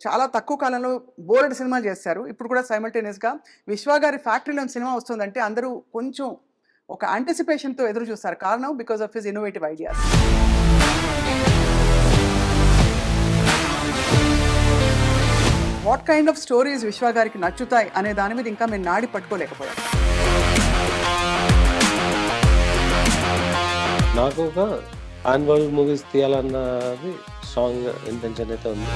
చాలా తక్కువ కాలంలో బోలెడు సినిమాలు చేశారు. ఇప్పుడు కూడా సైమల్టేనియస్‌గా 'విశ్వ' గారి ఫ్యాక్టరీలోని సినిమా వస్తుందంటే అందరూ కొంచెం ఒక యాంటిసిపేషన్‌తో ఎదురు చూస్తారు. కారణం because of his innovative ideas. What kind of stories 'Vishwa' గారికి నచ్చుతాయి అనే దాని మీద ఇంకా మేము నాడి పట్టుకోలేకపోయాం. నాకు ఒక పాన్ వరల్డ్ మూవీస్ తీయాలన్నది స్ట్రాంగ్ ఇంటెన్షన్ అయితే ఉంది.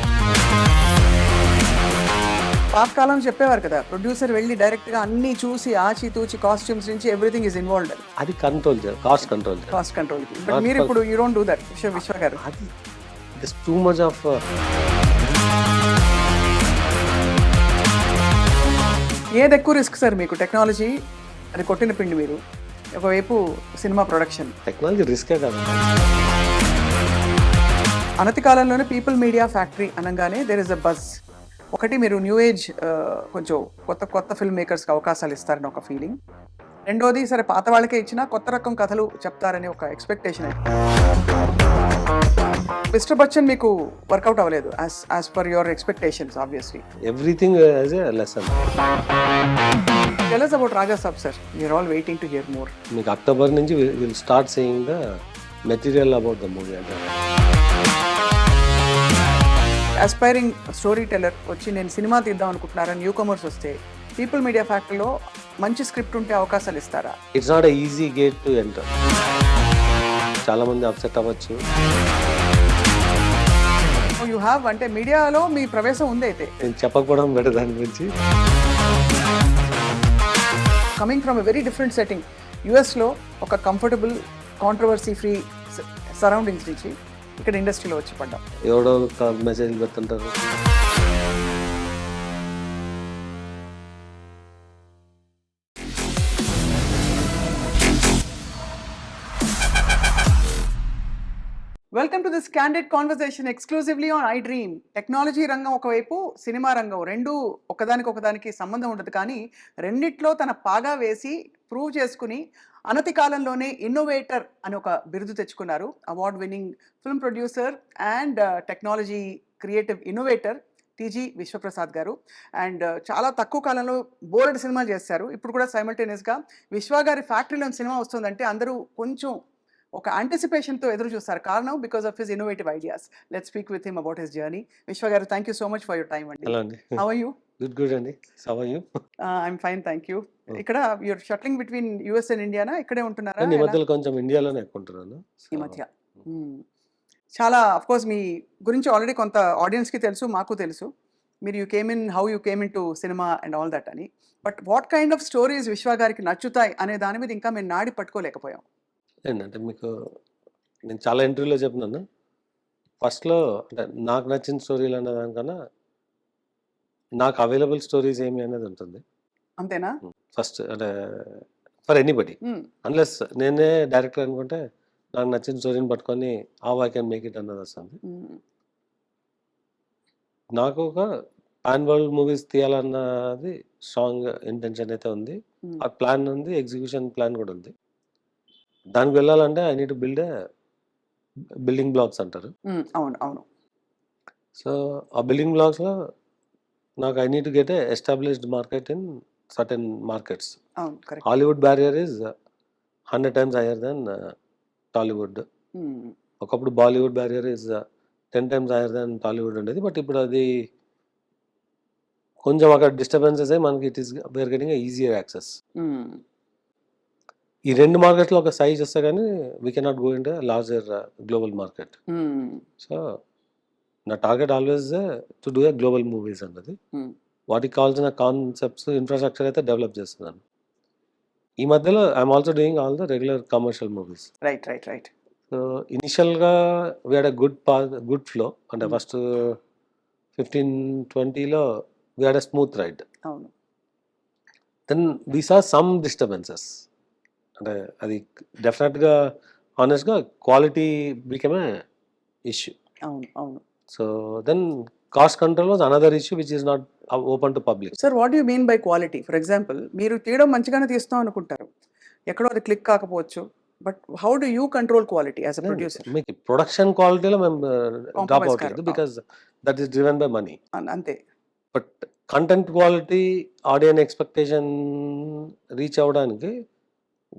పాతకాలం చెప్పేవారు కదా, ప్రొడ్యూసర్ వెళ్ళి డైరెక్ట్‌గా అన్నీ చూసి ఆచితూచి కాస్ట్యూమ్స్ నుంచి ఎవ్రీథింగ్ ఈజ్ ఇన్వాల్వ్డ్ అని. అది కంట్రోల్ కాస్ట్ కంట్రోల్ కాస్ట్ కంట్రోల్‌కి. బట్ మీరు ఇప్పుడు you don't do that Vishwa garu. అది ఇట్స్ టూ మచ్ ఆఫ్ ఏది ఎక్కువ రిస్క్ సార్ మీకు? టెక్నాలజీ అది కొట్టిన పిండి మీరు, ఒకవైపు సినిమా ప్రొడక్షన్. టెక్నాలజీ రిస్కే కాదు. అనతి కాలంలోనే పీపుల్ మీడియా ఫ్యాక్టరీ అనగానే దేర్ ఇస్ అ బజ్. ఒకటి మీరు న్యూ ఏజ్ కొంచెం కొత్త కొత్త ఫిల్మ్ మేకర్స్కి అవకాశాలు ఇస్తారని ఒక ఫీలింగ్. రెండోది సరే పాత వాళ్ళకే ఇచ్చినా కొత్త రకం కథలు చెప్తారని ఒక ఎక్స్పెక్టేషన్. మిస్టర్ బచ్చన్ మీకు వర్కౌట్ అవ్వలేదు as per your expectations obviously. Everything as a lesson. Tell us about Raja Sab sir. We are all waiting to hear more. మీకు అక్టోబర్ నుంచి will start saying the material about the movie. అంటే aspiring storyteller వచ్చి నేను cinema తీద్దాం అనుకుంటున్నారా, newcomers వస్తే People Media ఫ్యాక్టరీలో మంచి స్క్రిప్ట్ ఉంటే అవకాశాలు ఇస్తారా? It's not a easy gate to enter. చాలా మంది అప్సెట్ అవ్వచ్చు. యూ హ్యావ్ అంటే మీడియాలో మీ ప్రవేశం ఉంది అయితే. నేను చెప్పకపోవడం బెటర్ దాని గురించి. Coming from a very different setting, యుఎస్లో ఒక కంఫర్టబుల్ కాంట్రవర్సీ ఫ్రీ సరౌండింగ్స్ నుంచి ఇక్కడ ఇండస్ట్రీలో వచ్చి పడ్డాం. ఎవడో మెసేజ్ పెడుతుంటారు. Welcome to this candid conversation exclusively on I dream. Technology రంగం ఒకవైపు, సినిమా రంగం, రెండు ఒకదానికి సంబంధం ఉండదు, కానీ రెండిట్లో తన పాగా వేసి ప్రూవ్ చేసుకుని అనతి కాలంలోనే ఇన్నోవేటర్ అని ఒక బిరుదు తెచ్చుకున్నారు. Award winning film producer and technology creative innovator TG Vishwaprasad గారు. అండ్ చాలా తక్కువ కాలంలో బోలెడు సినిమాలు చేశారు. ఇప్పుడు కూడా సైమల్టేనియస్గా 'విశ్వ' గారి ఫ్యాక్టరీలోని సినిమా వస్తుందంటే అందరూ కొంచెం ఒక యాంటిసిపేషన్తో ఎదురు చూస్తారు. కారణం because of his innovative ideas. Let's speak with him about his journey. Vishwa garu, thank you so much for your time అండి. హలో అండి. How are you? గుడ్ అండి. How are you? I'm fine, thank you. ఇక్కడ you're shuttling between US and ఇండియానా? ఇక్కడే ఉంటున్నారా? ఈ మధ్యలో కొంచెం ఇండియాలోనే ఎక్కువ ఉంటున్నాను ఈ మధ్య. చాలా అఫ్ కోర్స్ మీ గురించి ఆల్రెడీ కొంత ఆడియన్స్కి తెలుసు, మాకు తెలుసు. మీరు you came in how you came in to cinema and all that అని. But what kind of stories 'Vishwa' గారికి నచ్చుతాయి అనే దాని మీద ఇంకా మేము నాడి పట్టుకోలేకపోయాం. ఏంటంటే మీకు నేను చాలా ఇంటర్వ్యూలో చెప్పినాను. ఫస్ట్లో అంటే నాకు నచ్చిన స్టోరీలు అనే దానికన్నా నాకు అవైలబుల్ స్టోరీస్ ఏమి అనేది ఉంటుంది. అంతేనా? ఫస్ట్ అంటే ఫర్ ఎనీబడి, అన్లెస్ నేనే డైరెక్టర్ అనుకుంటే నాకు నచ్చిన స్టోరీని పట్టుకొని ఐ కెన్ మేక్ ఇట్ అన్నది వస్తుంది. నాకు ఒక పాన్ వరల్డ్ మూవీస్ తీయాలన్నది స్ట్రాంగ్ ఇంటెన్షన్ అయితే ఉంది. ఆ ప్లాన్ ఉంది, ఎగ్జిక్యూషన్ ప్లాన్ కూడా ఉంది. దానికి వెళ్ళాలంటే I need to build building blocks అంటారు. అవును అవును. సో ఆ బిల్డింగ్ బ్లాక్స్లో నాకు I need to get a established market in certain markets. Hollywood barrier is 100 times higher than Tollywood. ఒకప్పుడు Bollywood barrier is 10 times higher than Tollywood ఉండేది. But ఇప్పుడు అది కొంచెం అక్కడ డిస్టర్బెన్సెస్ అయ్యి మనకి it is where getting easier access. ఈ రెండు మార్కెట్లో ఒక సైజ్ వస్తే కానీ we cannot go in larger global market. So నా target always to do a global movies అన్నది. వాటికి కావాల్సిన కాన్సెప్ట్స్, ఇన్ఫ్రాస్ట్రక్చర్ అయితే డెవలప్ చేస్తున్నాను. ఈ మధ్యలో I'm also doing all the regular commercial movies. Right right right. So ఇనిషియల్గా we had a good flow. అంటే ఫస్ట్ 15-20లో we had a smooth ride. అవును. Then we saw some disturbances. అంటే అది డెఫినెట్గా ఆనెస్ట్గా క్వాలిటీ బికమ్ ఏ ఇష్యూ. అవును అవును. So then cost control was another issue which is not open to public. Sir, what you mean by quality? For example, మీరు తీయడం మంచిగానే తీస్తాం అనుకుంటారు, ఎక్కడో అది క్లిక్ కాకపోవచ్చు, but how do you control quality as a producer? మీకు production క్వాలిటీలో మేము డ్రాప్ కాంప్రమైజ్ అవుట్ లేదు, because that is driven by money. అంతే. But content quality, audience expectation reach అవ్వడానికి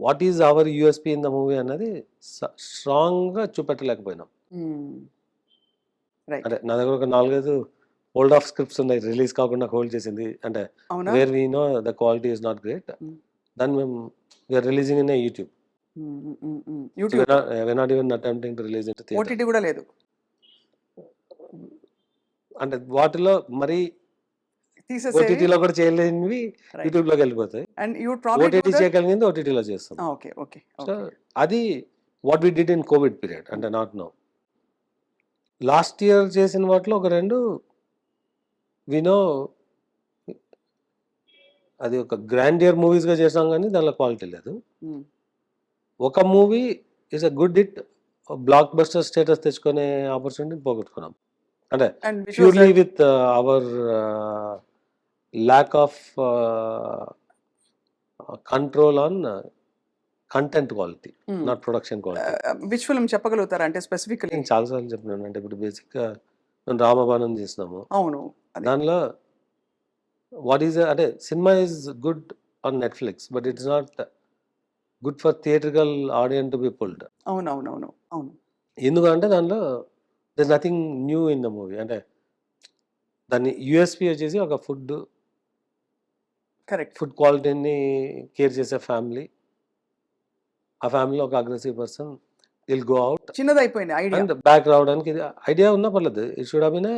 what is our USP in the movie అన్నది స్ట్రాంగ్గా చూపెట్టలేకపోయినాం. Right. అంటే నా దగ్గర ఒక 4-5 హోల్డ్ ఆఫ్ స్క్రిప్ట్స్ ఉన్నాయి, రిలీజ్ కాకుండా హోల్డ్ చేసింది. అంటే అవునా? Where we know the quality is not great, దాన్ని మేము we're releasing in YouTube. YouTube, we're not even attempting to release into theater. OTT కూడా లేదు. అంటే వాటిలో మరి తీసేసేవి. ఓటీటీలో కూడా చేయలేనివి Right. యూట్యూబ్ లోకి వెళ్ళిపోతాయి. అండ్ యూ ప్రాబ్లీ ఓటీటీ చేయగలిగింది ఓటీటీలో చేస్తాం. Okay okay so okay. అది what we did in COVID period, అంటే నాట్ నో. లాస్ట్ ఇయర్ చేసిన వాటిలో ఒక 2 వినో అది ఒక గ్రాండియర్ మూవీస్గా చేసాం, కానీ దానిలో క్వాలిటీ లేదు. ఒక movie is a good hit, block buster status తెచ్చుకునే ఆపర్చునిటీ పోగొట్టుకున్నాం. అంటే and purely with our lack of control on content quality, not production quality. Which film చెప్పగలుగుతారా అంటే స్పెసిఫికలీ? నేను చాలాసార్లు చెప్పినాను. అంటే ఇప్పుడు బేసిక్గా మేము రామబాణం చేసినాము. అవును. దానిలో వాట్ ఈస్ అంటే cinema is good on Netflix, but it's not good for theatrical audience to be pulled. అవునవునవును అవును. ఎందుకంటే దానిలో there is nothing new in the movie. అంటే దాన్ని యూఎస్పీ వచ్చేసి ఒక కరెక్ట్. ఫుడ్ క్వాలిటీని కేర్ చేసే ఫ్యామిలీ, ఆ ఫ్యామిలీలో ఒక aggressive person will go out చిన్నదైపోయింది ఐడియా. అండ్ బ్యాక్ రావడానికి. ఇది ఐడియా ఉన్నా పర్లేదు, it should have been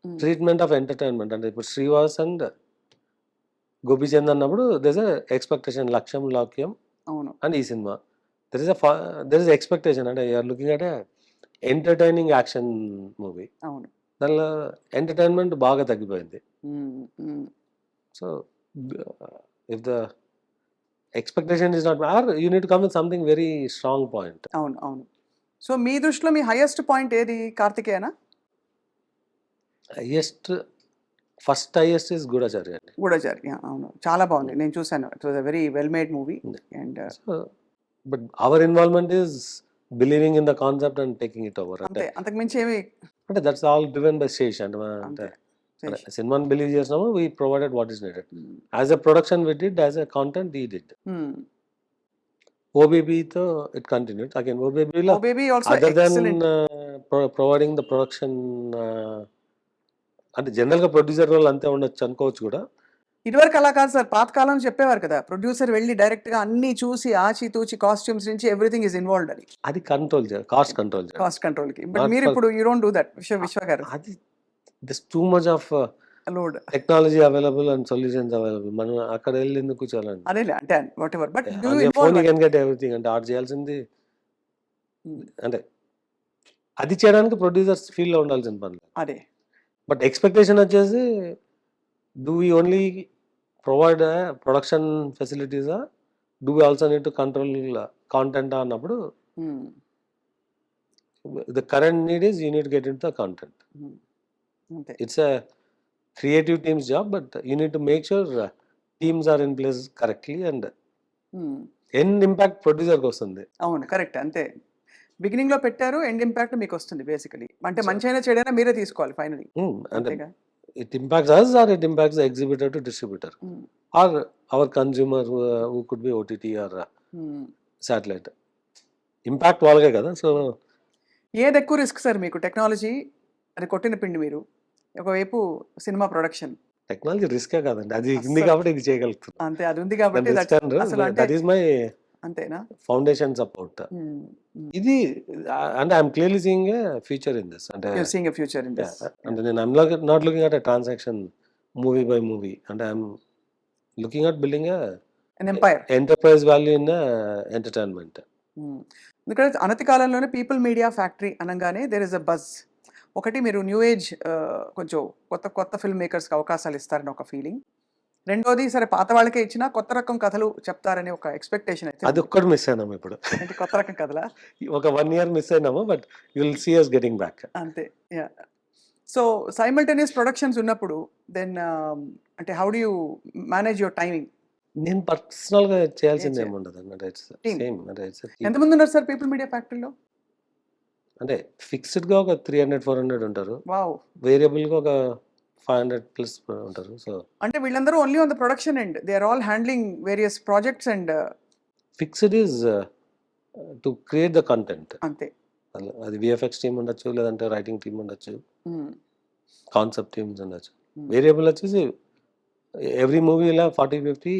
treatment of entertainment. అంటే ఇప్పుడు శ్రీవాస్ అండ్ గోపీచంద్ అన్నప్పుడు దర్ ఇస్ ఎక్స్పెక్టేషన్, లక్ష్యం లాక్యం. అవును. అండ్ ఈ సినిమా దర్ ఇస్ ఎక్స్పెక్టేషన్, అంటే you're looking at entertaining action movie. అవును. దానిలో ఎంటర్టైన్మెంట్ బాగా తగ్గిపోయింది. So if the expectation is not, or you need to come with something very strong point. అవును అవును. సో మీ దృష్టిలో మీ హైయెస్ట్ పాయింట్ ఏది? కార్తికేయనా? ఫస్ట్ హైయెస్ట్ ఇస్ గూఢచారి అండి. గూఢచారి. అవును, చాలా బాగుంది, నేను చూసాను. It was a very well made movie. And but our involvement is believing in the concept and taking it over. అంతే, అంతకు మించి ఏమి. అంటే that's all driven by Sesh. అంటే సినిమాని బిలీవ్ చేసినాము, we provided what is needed. As a production we did, as a content we did. ఓబీబీతో it continued again. ఓబీబీలో other than providing the production, అంటే జనరల్గా ప్రొడ్యూసర్ వాళ్ళు అంతే ఉండొచ్చు అనుకోవచ్చు కూడా. ఇదివరకు అలా కాదు సార్, పాతకాలం చెప్పేవారు కదా, ప్రొడ్యూసర్ వెళ్ళి డైరెక్ట్ గా అన్ని చూసి ఆచితూచి కాస్ట్యూమ్స్ నుంచి ఎవ్రీథింగ్ ఇస్ ఇన్వాల్వ్డ్ అని. అది కంట్రోల్ చేయాలి, కాస్ట్ కంట్రోల్ చేయాలి, కాస్ట్ కంట్రోల్ కి. బట్ మీరు ఇప్పుడు you don't do that Vishwa garu. అది this too much of load technology available and solutions available. మనం అక్కడ వెళ్ళి ఎందుకు కూర్చోాలండి? అదేలే, అంటే whatever. But phone you can get everything. అంటే ఆర్ట్ చేయాల్సింది అంటే అది చేయడానికి ప్రొడ్యూసర్స్ ఫీల్డ్లో ఉండాల్సిన పని. అదే. బట్ ఎక్స్పెక్టేషన్ వచ్చేసి do we only provide production ఫెసిలిటీసా, do we also need to control content అన్నప్పుడు the current need is you need get in the content. It's a creative teams job, but you need to make sure teams are in place correctly and end impact ప్రొడ్యూసర్కి వస్తుంది. అవును, correct. అంతే, beginning లో పెట్టారు, end impact మీకు వస్తుంది basically. అంటే మంచి అయినా చెడైనా మీరే తీసుకోవాలి ఫైనలీ. అంటే it impacts us or it impacts the exhibitor to distributor or our consumer who could be OTT or satellite. Impact వాళ్ళకే కదా. సో ఏది ఎక్కువ రిస్క్ సార్ మీకు? టెక్నాలజీ అది కొట్టిన పిండి మీరు, ఒకవైపు సినిమా ప్రొడక్షన్. టెక్నాలజీ రిస్కే కాదండి, అది ఉంది కాబట్టి ఇది చేయగలుగుతుంది. అంతే, అది ఉంది కాబట్టి దట్ ఈస్ మై అంతేనా ఫౌండేషన్ సపోర్ట్. ఇది అంటే I'm clearly seeing a future in this. అంటే seeing a future in this. అంటే నేను I'm not looking at a transaction movie by movie. అంటే I'm looking at building an empire, enterprise value in entertainment. ఎందుకంటే అనతి కాలంలోనే people media factory అనగానే there is a buzz. ఒకటి, మీరు new age కొంచెం కొత్త కొత్త ఫిల్మ్ మేకర్స్కి అవకాశాలు ఇస్తారని ఒక ఫీలింగ్. రెండోది, సరే పాత వాళ్ళకే ఇచ్చినా కొత్త రకం కథలు చెప్తారని ఒక ఎక్స్పెక్టేషన్ అయితే. అది ఒక్కటి మిస్ అయినాము ఇప్పుడు. అంటే కొత్త రకం కథలా? ఒక 1 year మిస్ అయినాము, but you will see us getting back. అంతే. యా. సో సైమల్టేనియస్ ప్రొడక్షన్స్ ఉన్నప్పుడు దెన్ అంటే how do you manage your timing? నేను పర్సనల్‌గా చేయాల్సింది చేయాలి. ఏమి ఉండదండి. అంటే ఇట్స్ టీమ్. సేమ్ అంటే ఇట్స్ టీమ్. ఎంతమంది ఉన్నారు సార్ పీపుల్ మీడియా ఫ్యాక్టరీలో? అంటే ఫిక్స్‌డ్‌గా ఒక 300, 400 ఉంటారు. వావ్! వేరియబుల్‌గా ఒక 500 ప్లస్ ఉంటారు. సో, అంటే వీళ్ళందరూ only on the production end. They are all handling various projects and fixed is to create the content. అంతే. అది వీఎఫ్ఎక్స్ టీమ్ ఉండొచ్చు, లేదంటే రైటింగ్ టీమ్ ఉండొచ్చు, హ్మ్. కాన్సెప్ట్ టీమ్స్ ఉండొచ్చు. హ్మ్. వేరియబుల్ వచ్చేసి ఎవ్రీ మూవీ ఇలా 40, 50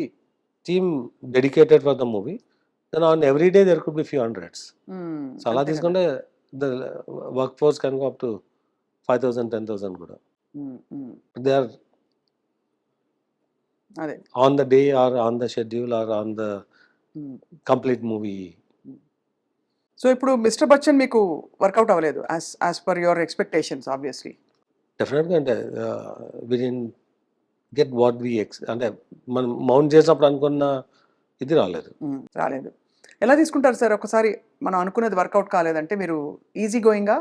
team dedicated for the movie. Then on every day there could be few hundreds. Hmm. So, అలా అంతే కదా! తీసుకుంటే the work force can go up to 5,000, 10,000 కూడా. హ్మ్. హ్మ్. దే ఆర్ అదే. On the day or on the schedule or on the hmm. Complete movie. So ఇప్పుడు 'Mister Bachchan' మీకు work out అవ్వలేదు. As per your expectations ఆబ్వియస్‌లీ. డెఫినెట్‌గా అంటే we didn't get what we అంటే మనం మౌంట్ చేసినప్పుడు అనుకున్న ఇది రాలేదు. రాలేదు. ఎలా తీసుకుంటారు సార్? ఒకసారి మనం అనుకున్నది వర్కౌట్ కాలేదంటే మీరు ఈజీ గోయింగా?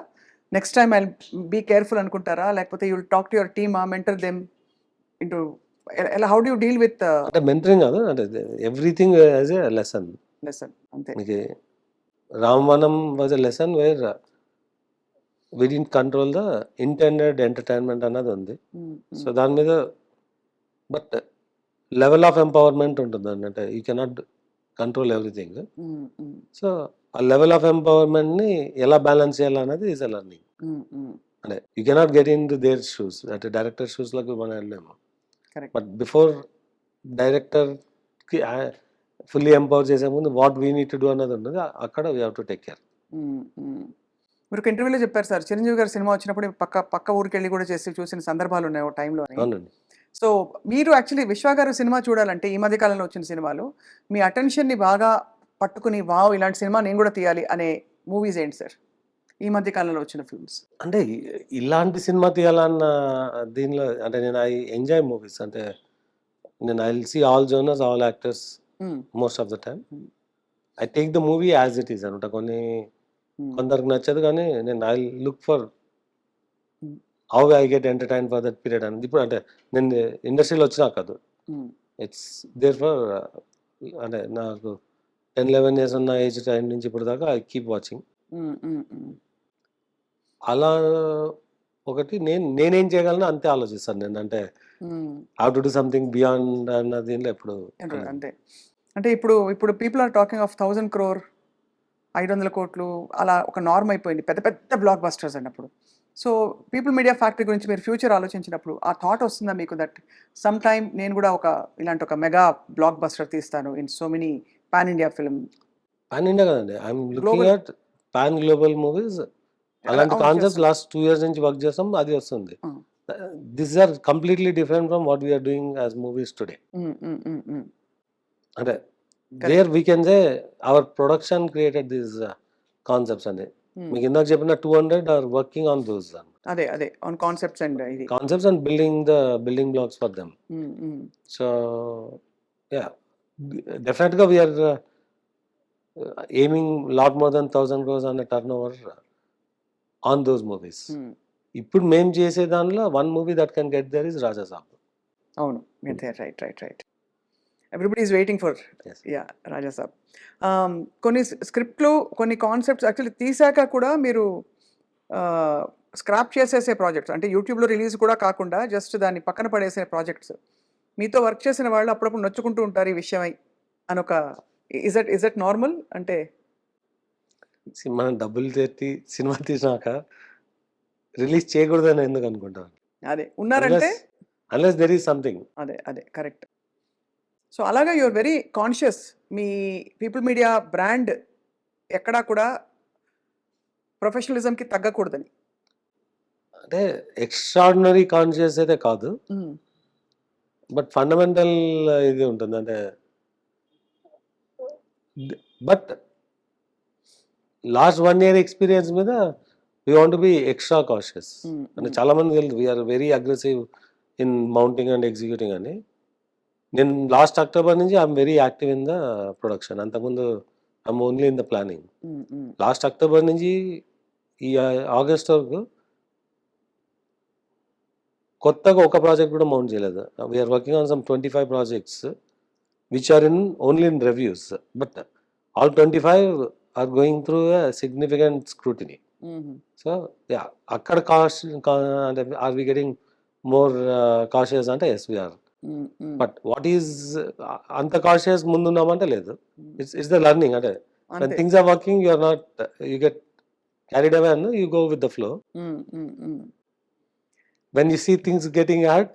Next time I'll be careful అనుకుంటారా? లేకపోతే you will talk to your team mentor them into ఎలా how do you deal with అంటే మెంటరింగ్ కాదు. అంటే everything as a lesson. Lesson అంతే. మీకు 'Ramavanam' was a lesson where we didn't control the intended entertainment అన్నది ఉంది. హ్మ్. సో, హ్మ్. దాని మీద బట్ లెవెల్ ఆఫ్ ఎంపవర్‌మెంట్ ఉంటుందండి. అంటే యూ కెనాట్ కంట్రోల్ ఎవ్రీథింగ్. హ్మ్. హ్మ్. సో, ఆ లెవెల్ ఆఫ్ ఎంపవర్‌మెంట్‌ని ఎలా బ్యాలెన్స్ చేయాలనేది ఈస్ ఎ లెర్నింగ్. హ్మ్. హ్మ్. అంటే you cannot get into their shoes. అంటే డైరెక్టర్ షూస్‌లోకి మనం వెళ్ళలేము. కరెక్ట్. బట్ బిఫోర్ డైరెక్టర్‌కి ఫుల్లీ ఎంపవర్ చేసే ముందు what we need to do అన్నది ఉన్నది. అక్కడ we have to take care. హ్మ్. హ్మ్. మీరు ఒక ఇంటర్వ్యూలో చెప్పారు సార్. 'చిరంజీవి' గారి సినిమా వచ్చినప్పుడు పక్క పక్క ఊరికెళ్ళి కూడా చేసి చూసిన సందర్భాలున్నాయి ఓ టైంలో అని. అవునండి. సో, మీరు యాక్చువల్లీ 'విశ్వ' గారి సినిమా చూడాలంటే ఈ మధ్య కాలంలో వచ్చిన సినిమాలు మీ అటెన్షన్‌ని బాగా పట్టుకుని వావ్! ఇలాంటి సినిమా నేను కూడా తీయాలి అనే మూవీస్ ఏంటి సార్? ఈ మధ్య కాలంలో వచ్చిన ఫిల్మ్స్. అంటే ఇలాంటి సినిమా తీయాలన్న దీనిలో అంటే నేను ఐ ఎంజాయ్ మూవీస్. అంటే నేను I will see all genres, all actors hmm. Most of the time. Hmm. I take the movie as it is అనమాట. హ్మ్. కొందరికి నచ్చదు కానీ నేను I look for hmm. How I get entertain for that period అనేది. ఇప్పుడు అంటే నేను ఇండస్ట్రీలో వచ్చినాక కాదు. హ్మ్. ఇట్స్ దేర్ ఫర్ అంటే నాకు 10, 11 ఇయర్స్ ఉన్న ఏజ్ టైం నుంచి ఇప్పటి దాకా ఐ కీప్ వాచింగ్. హ్మ్. హ్మ్. హ్మ్. అలా ఒకటి నేనేం చేయగలను అంతే ఆలోచిస్తాను నేను. అంటే hmm. How to do something beyond అన్న దీనిలో ఎప్పుడు వెళ్ళను. అంతే. అంటే ఇప్పుడు people are talking of 1000 crore 500,00,00,000 అలా ఒక నార్మ్ అయిపోయింది. పెద్ద పెద్ద బ్లాక్ బస్టర్స్ అన్నప్పుడు. సో, పీపుల్ మీడియా ఫ్యాక్టరీ గురించి మీరు ఫ్యూచర్ ఆలోచించినప్పుడు ఆ థాట్ వస్తుందా మీకు దట్ సమ్ టైమ్ నేను కూడా ఇలాంటి ఒక మెగా బ్లాక్ బస్టర్ తీస్తాను in so many pan India film pan India కదండి. I'm looking global at pan global movies. అలాంటి అవును కాన్సెప్ట్స్ చేస్తాను. లాస్ట్ 2 ఇయర్స్ నుంచి వర్క్ చేస్తాం. అది వస్తుంది. ఆ! This are completely different from what we are doing as movies today. Hmm. Hmm. Hmm. Hmm. అంటే correct. Where we can say our production created these concepts అండి. హ్మ్. మీకు ఇందాక చెప్పిన 200 ఆర్ వర్కింగ్ ఆన్ దోస్ అన్నమాట. అదే. On concepts and ఇది. Concepts and building blocks for them. Hmm. Hmm. So, yeah! డెఫినెట్‌గా we are aiming lot more than 1000 crores అనే turnover on those movies. హ్మ్. ఇప్పుడు మేము చేసే దానిలో one movie that can get there is 'Raja Saab.' అవును. Right. Everybody is waiting for yes. Yeah! 'Raja Saab.' కొన్ని స్క్రిప్ట్‌లు, కొన్ని కాన్సెప్ట్స్ యాక్చువల్లీ తీసాక కూడా మీరు స్క్రాప్ చేసేసే ప్రాజెక్ట్స్ అంటే యూట్యూబ్‌లో రిలీజ్ కూడా కాకుండా జస్ట్ దాన్ని పక్కన పడేసే ప్రాజెక్ట్స్. మీతో వర్క్ చేసిన వాళ్ళు అప్పుడప్పుడు నొచ్చుకుంటూ ఉంటారు ఈ విషయమై అనొక ఇస్ దట్ నార్మల్? అంటే మనం డబ్బులు పెట్టి సినిమా తీసినాక రిలీజ్ చేయకూడదని ఎందుకు అనుకుంటాను. అదే ఉన్నారంటే unless unless there is something. అదే కరెక్ట్. సో, అలాగా యూ ఆర్ వెరీ కాన్షియస్. మీ పీపుల్ మీడియా బ్రాండ్ ఎక్కడా కూడా ప్రొఫెషనలిజంకి తగ్గకూడదని. అంటే ఎక్స్‌ట్రార్డినరీ కాన్షియస్ అయితే కాదు. హ్మ్. బట్ ఫండమెంటల్ ఇది ఉంటుంది. అంటే బట్ లాస్ట్ 1 ఇయర్ ఎక్స్‌పీరియన్స్ మీద we want to be extra cautious. Hmm. అంటే హ్మ్. చాలా మందికి తెలుసు we are very aggressive in mounting and executing అని. నేను లాస్ట్ అక్టోబర్ నుంచి I am very active in the production. అంతకుముందు I am only in the planning. Hmm. Last October నుంచి ఈ ఆగస్ట్ వరకు కొత్తగా ఒక ప్రాజెక్ట్ కూడా మౌంట్ చేయలేదు. We are working on some 25 projects. which are in only in reviews, but all 25 are going through a significant scrutiny. So yeah, అక్కడ cast అంటే are we getting more cautious అంటే yes we are. But what is అంత cautious ముందున్నామంటే లేదు. It's the learning అంటే when అంతే. things are working you are not you get carried away and you go with the flow. When you see things getting hurt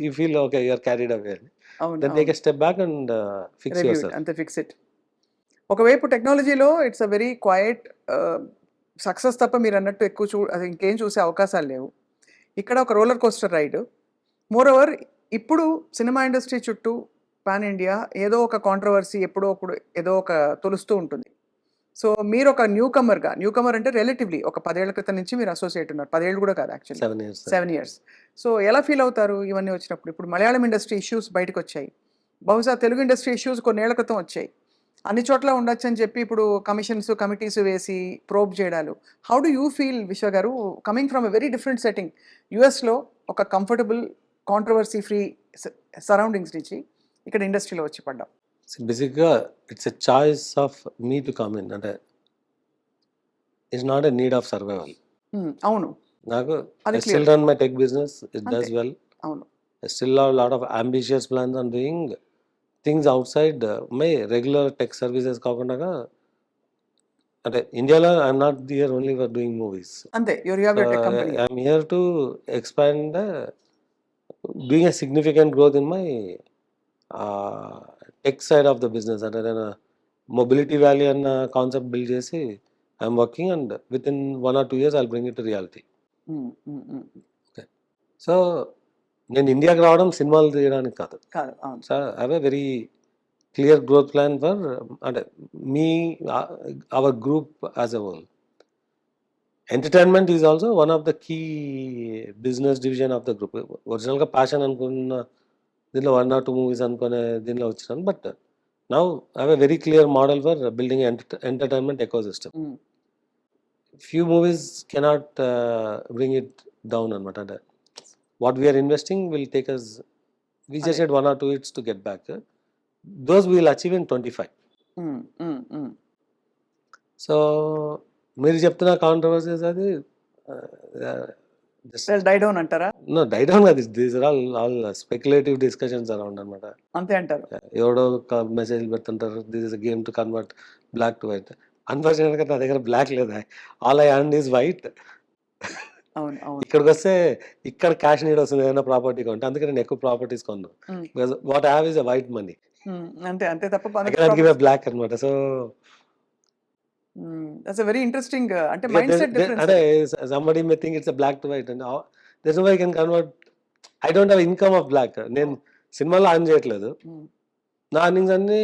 you feel okay you are carried away. అవును, Then take a step back and fix review yourself. అంతే, fix it. ఒకవైపు టెక్నాలజీలో it's a very quite success తప్ప మీరు అన్నట్టు ఎక్కువ అది ఇంకేం చూసే అవకాశాలు లేవు. ఇక్కడ ఒక roller coaster ride. Moreover ఇప్పుడు సినిమా ఇండస్ట్రీ చుట్టూ పాన్ ఇండియా ఏదో ఒక కాంట్రవర్సీ ఎప్పుడో ఒకడు ఏదో ఒక తొలుస్తూ ఉంటుంది. సో మీరు ఒక న్యూ కమర్ అంటే రిలేటివ్లీ ఒక 10 ఏళ్ల క్రితం నుంచి మీరు అసోసియేట్ ఉన్నారు. 10 ఏళ్ళు కూడా కాదు యాక్చువల్లీ, 7 years. 7 ఇయర్స్. సో ఎలా ఫీల్ అవుతారు ఇవన్నీ వచ్చినప్పుడు? ఇప్పుడు మలయాళం ఇండస్ట్రీ ఇష్యూస్ బయటకు వచ్చాయి, బహుశా తెలుగు ఇండస్ట్రీ ఇష్యూస్ కొన్నేళ్ల క్రితం వచ్చాయి. అన్ని చోట్ల ఉండొచ్చు అని చెప్పి ఇప్పుడు కమిషన్స్ కమిటీస్ వేసి ప్రోబ్ చేయడాలు. హౌ డు యూ ఫీల్ విశ్వ గారు, coming from a very different setting, యుఎస్లో ఒక కంఫర్టబుల్ కాంట్రవర్సీ ఫ్రీ సరౌండింగ్స్ నుంచి ఇక్కడ ఇండస్ట్రీలో వచ్చి పడ్డాం? బేసిక్గా it's a choice of me to come in, అంటే it's not a need of survival. అవును, నాకు అది I still clear. run my tech business, it does అంతే. well. అవును. I still have a lot of ambitious plans on doing things outside my regular tech services కాకుండా అంటే ఇండియాలో I'm not here only for doing movies. అంతే, you have your tech company. I'm here to expand doing a significant growth in my tech side of the business. అంటే నేను mobility valley అన్న concept build చేసి I'm working and with in 1 or 2 years I'll bring it to reality. So నేను ఇండియాకి రావడం సినిమాలు తీయడానికి కాదు. కాదు, అవును. So I have a very clear growth plan for అంటే మీ our group as a whole. Entertainment is also one of the key business division of the group. ఒరిజినల్గా ప్యాషన్ అనుకున్న దీనిలో 1 or 2 మూవీస్ అనుకునే దీనిలో వచ్చినాను. But now I have a very clear model for building entertainment ecosystem. Few movies cannot bring it down అనమాట. అంటే what we are investing will take us, we just had 1 or 2 hits to get back. Those we will achieve in 25. So మీరు చెప్తున్న controversies అది die down అంటారా? No die down అది these are all speculative discussions around అనమాట. అంతే అంటారు. ఎవడో message పెడుతుంటారు this is a game to convert black to white. అన్ఫార్చునేట్గా నా దగ్గర బ్లాక్ లేదా, all I earn is white. అవును, అవును. ఇక్కడికి వస్తే ఇక్కడ క్యాష్ నీడ్ వస్తుంది ఏదైనా ప్రాపర్టీ కొంటే, అందుకే నేను ఎక్కువ ప్రాపర్టీస్ కొన్నాను. Because what I have is a white money. అంతే, అంతే తప్ప I cannot give a black అన్నమాట. So that's a very interesting అంటే మైండ్ సెట్ డిఫరెన్స్. అంటే somebody may think it's a black to white and there's no way I can convert. I don't have income of black. నేను సినిమాలో on చేయట్లేదు, నా earnings అన్ని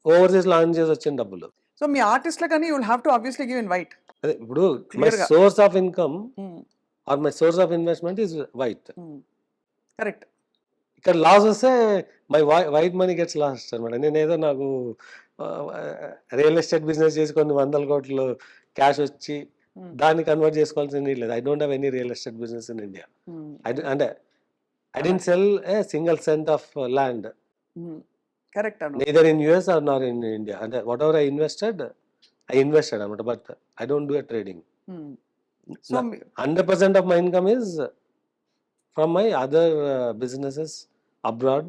overseas లో on చేసి వచ్చిన డబ్బులు. సో మీ ఆర్టిస్ట్ కానీ you will have to obviously give in white. అదే ఇప్పుడు my source of income or my source of investment is white. Correct. ఇక్కడ లాస్ వస్తే my white money gets last అనమాట. నేను ఏదో నాకు రియల్ ఎస్టేట్ బిజినెస్ చేసి కొన్ని 100 కోట్లు క్యాష్ వచ్చి దాన్ని కన్వర్ట్ చేసుకోవాల్సిన నీడ్ లేదు. I don't have any real estate business in India. అంటే I don't sell a single cent of land. Correct. neither in US or nor in India. And whatever I invested అనమాట. But I don't do a trading. So 100% of my income is from my other businesses abroad.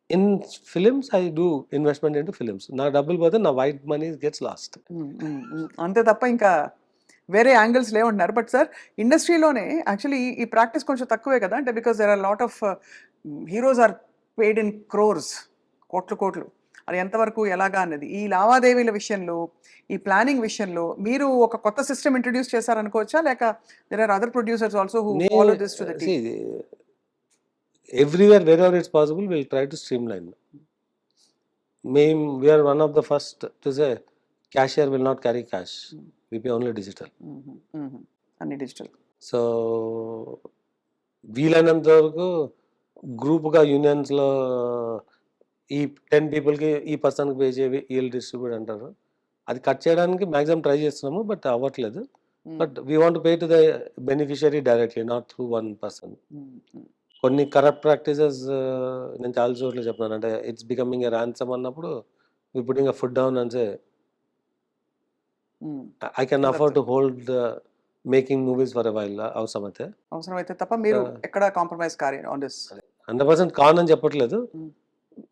In films, I do investment into films. నా డబ్బులు పోతే నా white money gets last. అంతే తప్ప ఇంకా వేరే angles లేవంటున్నారు. బట్ సార్ ఇండస్ట్రీలోనే యాక్చువల్లీ ఈ ప్రాక్టీస్ కొంచెం తక్కువే కదా, అంటే because there are lot of heroes are paid in crores, కోట్లు. అది ఎంతవరకు ఎలాగా అన్నది ఈ లావాదేవీల విషయంలో, ఈ ప్లానింగ్ విషయంలో మీరు ఒక కొత్త సిస్టమ్ ఇంట్రడ్యూస్ చేశారనుకోవచ్చా, లేక there are other producers also who follow this to the T? Everywhere wherever it's possible we'll try to streamline. We are one of the first to say cashier will not carry cash. We pay only digital. అన్ని digital. So వీలైనంత వరకు గ్రూప్గా యూనియన్స్లో ఈ 10 పీపుల్కి ఈ పర్సన్కి pay చేయి వీళ్ళు డిస్ట్రిబ్యూట్ అంటారు. అది కట్ చేయడానికి మ్యాక్సిమం ట్రై చేస్తున్నాము, బట్ అవ్వట్లేదు. But we want pay to the beneficiary directly, not through one person. కొన్ని కరప్ట్ ప్రాక్టీసెస్ నేను చాలా చోట్ల చెప్తున్నాను. అంటే ఇట్స్ బికమింగ్ ఎ ర్యాన్సమ్ అన్నప్పుడు we putting a foot down and say I can afford to hold making movies for a while అవసరమైతే. అవసరమైతే తప్ప మీరు ఎక్కడ కాంప్రమైజ్ కారు ఆన్ దిస్. 100% కానని చెప్పట్లేదు.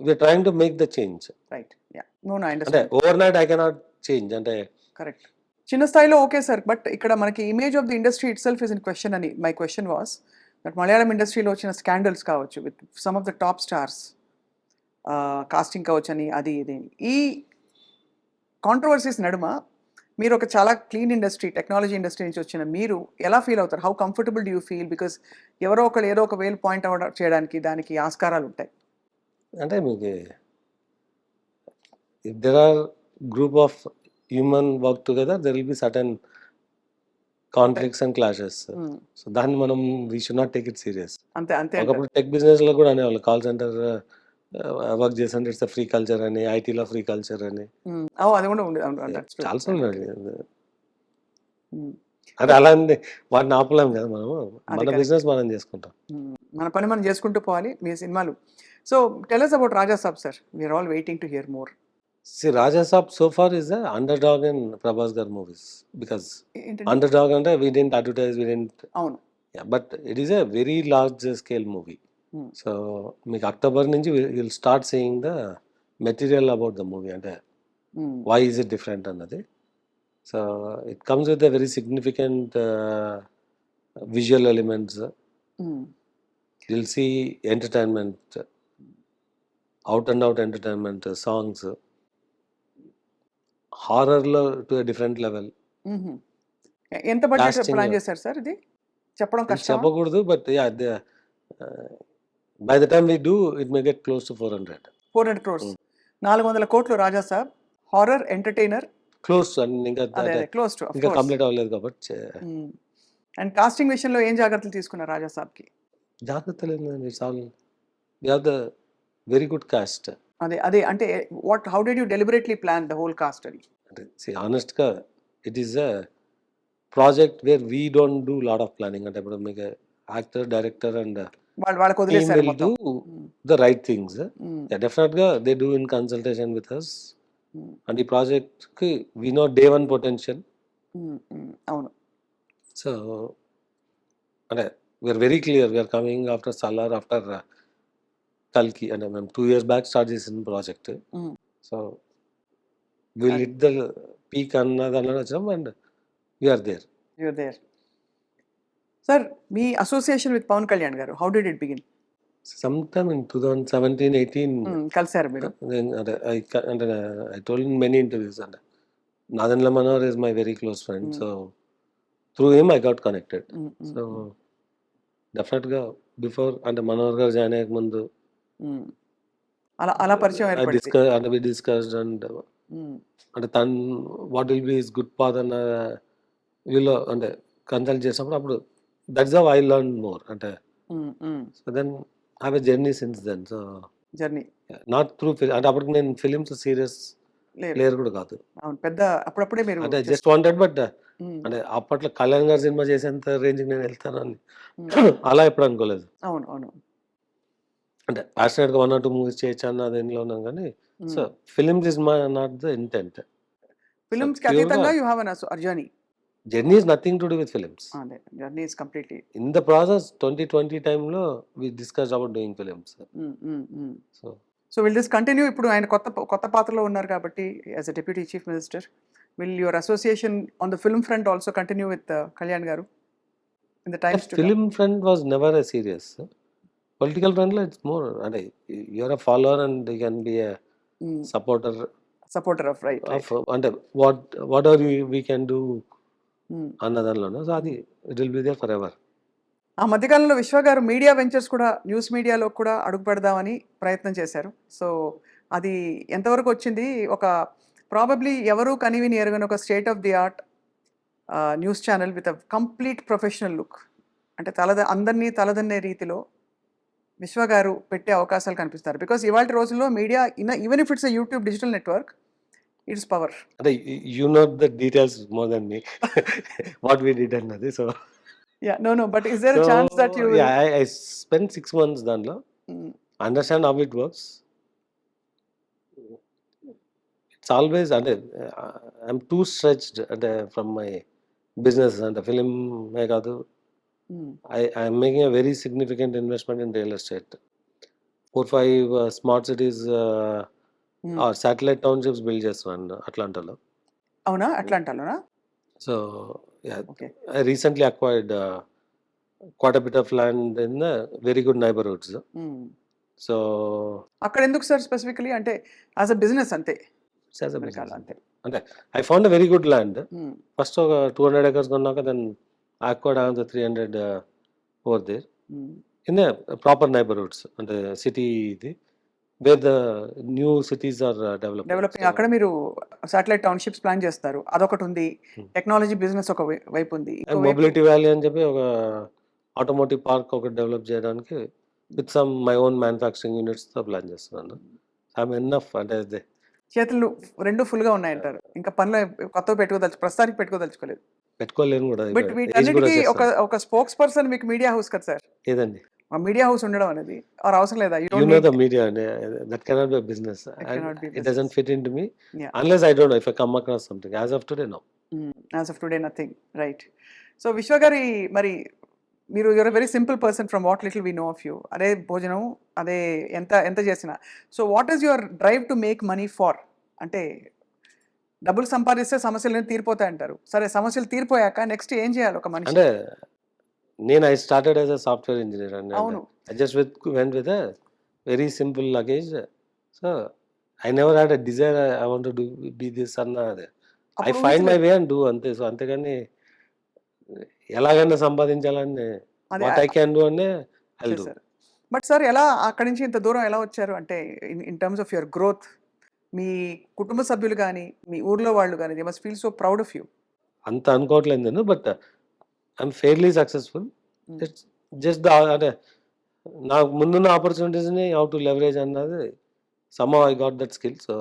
We are trying to make the change. Right. Yeah. No I అంటే understand. Overnight I cannot change. అంటే కరెక్ట్. చిన్న స్థాయిలో ఓకే సార్. బట్ ఇక్కడ మనకి image of the industry itself is in question అని my question was that Malayalam ఇండస్ట్రీలో వచ్చిన scandals కావచ్చు with some of the top stars, casting కావచ్చు అని అది ఇది. ఈ కాంట్రవర్సీస్ నడుమ మీరు ఒక చాలా క్లీన్ ఇండస్ట్రీ, టెక్నాలజీ ఇండస్ట్రీ నుంచి వచ్చిన మీరు ఎలా ఫీల్ అవుతారు? How comfortable do you feel? Because ఎవరో ఒకరు ఏదో ఒక వేలు పాయింట్ అవుట్ చేయడానికి దానికి ఆస్కారాలు ఉంటాయి. అంటే మీకు if there are group of human work together, there will be certain conflicts and clashes. So దాన్ని మనం we should not take it serious. అంతే అంతే. ఒకప్పుడు టెక్ బిజినెస్ లో కూడా అనేవాళ్ళు కాల్ సెంటర్ వర్క్ చేస్తుంటే ఇట్స్ ఫ్రీ కల్చర్ అని, ఐటీలో ఫ్రీ కల్చర్ అని అది కూడా ఉంది. చాలా సార్లు. అంటే అలా అండి, వాటిని ఆపలేం కదా మనము. మన బిజినెస్ మనం చేసుకుంటాం. మన పని మనం చేసుకుంటూ పోవాలి. మీ సినిమాలు. So tell us about Raja Saab sir. We are all waiting to hear more. See, Raja Saab so far is the underdog in Prabhas Gar movies because underdog అంటే we didn't advertise, we didn't. అవును. Yeah, but it is a very large scale movie. So మీకు October నుంచి you'll start seeing the material about the movie అంటే why is it different అన్నది. So it comes with a very significant visual elements. You'll see entertainment, out and out entertainment, songs. Horror లో to a different level. ఎంత budget plan చేశారు sir? ఇది చెప్పడం కష్టం. చెప్పకూడదు, but yeah by the time we do it may get close to 400 crores. 400 కోట్లు Raja Saab. Horror, entertainer, close to. ఇంకా close to ఇంకా కంప్లీట్ అవ్వలేదు కాబట్టి. అండ్ కాస్టింగ్ విషయంలో ఏం జాగ్రత్తలు తీసుకున్నారు రాజా సాబ్ కి? జాగ్రత్తలు ఏంటండి, it's all we have the very good cast. అదే అంటే how did you deliberately plan the whole cast అని? అంటే ఆనెస్ట్ గా it is a project where we don't do lot of planning. అంటే ఇప్పుడు మీకు యాక్టర్, డైరెక్టర్ అండ్ వాళ్ళకి వదిలేసారు will do the right things. Definite గా they do in consultation with us. And ఈ ప్రాజెక్ట్ కి we know day one potential. అవును. So అంటే we are very clear, we're coming after Salaar, after కల్కి. అంటే మేము 2 years బ్యాక్ స్టార్ట్ చేసిన project. So will hit the peak అన్నదాన్ని వచ్చాం and we're there. You're there. Sir, మీ association with Pawan Kalyan garu, how did it begin? Some time in 2017-18 కలిసారు మీరు? అంటే I told in many interviews. అంటే Nadendla Manohar is my very close friend. So through him I got connected. So డెఫినెట్గా before అంటే మనోహర్ గారు join అయ్యే ముందు అలా పరిచయం వి డిస్కస్డ్ అండ్ అంటే తను what will be his good path అన్న వీళ్ళు అంటే కన్సల్ట్ చేసినప్పుడు అప్పుడు that's how I learn more. అంటే so then have a journey since then. So journey not through అంటే అప్పటికి నేను ఫిలిమ్స్ సీరియస్ ప్లేయర్ కూడా కాదు. పెద్ద అప్పుడప్పుడే మీరు అంటే జస్ట్ వాంటెడ్. బట్ అంటే అప్పట్లో కళ్యాణ్ గారు సినిమా చేసేంత రేంజ్కి నేను వెళ్తాను అని అలా ఎప్పుడు అనుకోలేదు. అవును అవును. అంటే ప్యాషనెట్ గా 1 or 2 మూవీస్ చేయొచ్చు అన్న దేనిలో ఉన్నాం కానీ so films is not the intent. Films కి అతీతంగా you have an journey. Journey is nothing to do with films. Journey is completely in the process. 2020 time lo we discussed about doing films. So will this continue? ఇప్పుడు ఆయన కొత్త పాత్రలో ఉన్నారు కాబట్టి as a deputy chief minister, will your association on the film front also continue with Kalyan garu in the times to come? Film front was never a serious. Political front lo it's more and you are a follower and you can be a supporter of right and whatever we can do అన్నదానిలోనూ. So అది it will be there forever. ఆ మధ్యకాలంలో విశ్వ గారు media ventures కూడా, news మీడియాలో కూడా అడుగు పెడదామని ప్రయత్నం చేశారు. సో అది ఎంతవరకు వచ్చింది? ఒక ప్రాబబ్లీ ఎవరు కనివిని ఎరగని ఒక state of the art news channel with a complete professional look, అంటే అందరినీ తలదన్నే రీతిలో విశ్వ గారు పెట్టే అవకాశాలు కనిపిస్తారు. బికాస్ ఇవాళ రోజుల్లో media even if it's a YouTube digital network, it's power. అంటే you know the details more than me what we did అన్నది. So Yeah, no, but is there a So chance that you will? yeah, I spent 6 months దాంట్లో. Mm, Understand how it works. It's always అంటే I'm too stretched అంటే from my business అంటే ఫిలిమే కాదు. mm, I'm making a very significant investment in real estate. 4-5 smart cities mm. Or satellite townships build చేస్తున్నాను అట్లాంటాలో. అవునా? అట్లాంటాలోనా? So yeah, Okay. I recently acquired quite a bit of land in very good neighborhoods. Mm. So అక్కడ ఎందుకు sir specifically? అంటే as a business అంతే it's as a అమెరికాలో business. అంతే. అంటే I found a very good land. Mm, First ఒక 200 acres కొన్నాక then I acquired another 300 over there mm. in the proper neighborhoods అంటే city ఇది where the new cities are developing. Developing So అక్కడ మీరు satellite townships plan చేస్తారు. అదొకటి ఉంది. Hmm. Technology business ఒక వైపు ఉంది. and ఇంకో వైపు mobility valley అని చెప్పి ఒక ఆటోమోటివ్ పార్క్ ఒకటి డెవలప్ చేయడానికి with some my own manufacturing యూనిట్స్తో ప్లాన్ చేస్తున్నాను. ఐఎమ్ ఎన్నఫ్ అంటే అదే చేతులు రెండు ఫుల్గా ఉన్నాయంటారు. ఇంకా పనులు కొత్తగా ప్రస్తుతానికి పెట్టుకోదలుచుకోలేదు. పెట్టుకోలేను కూడా బట్ ఏజ్ కూడా వీటన్నిటికీ ఒక వచ్చేస్తాను. ఒక స్పోక్స్ పర్సన్ మీకు మీడియా హౌస్ కదా సార్? ఏదండి ఆ మీడియా హౌస్ ఉండడం అనేది ఆర్ అవసరం లేదా? You you don't know need. The media అండి that cannot be business it and cannot be it business. Doesn't fit in to me yeah. Unless I don't know if I come across something as of today no. As of today nothing. Right. So Vishwa గారి మరి మీరు you're very simple person from what little we know of you. అదే భోజనం, అదే ఎంత ఎంత చేసినా. So what is your drive to make money far? అంటే డబ్బులు సంపాదిస్తే సమస్యలు తీరిపోతాయి అంటారు. సరే, సమస్యలు తీరిపోయాక నెక్స్ట్ ఏం చేయాలి ఒక మనిషి? అంటే నేను I started as a software engineer అండి. అవును. I just went with a very simple luggage. So I never had a desire I want to do be this అన్న అదే ఐ అప్పుడు ఫైండ్ మై ఊహించలేదు. వే అండ్ డూ అంతే. So అంతేగాని ఎలాగైనా సంపాదించాలని అదే వాట్ ఐ క్యాన్ డూ అనే ఐ డూ. చేశారు. బట్ సార్ ఎలా అక్కడి నుంచి ఇంత దూరం ఎలా వచ్చారు? అంటే in terms of your growth, మీ కుటుంబ సభ్యులు కానీ, మీ ఊర్లో వాళ్ళు కానీ, they must feel so proud of you. అంత అనుకోవట్లేదు నేను, but I'm fairly successful. It's just the అంటే నాకు ముందున్న ఆపర్చునిటీస్ని హౌ టు లెవరేజ్ అన్నది somehow I got that skill. So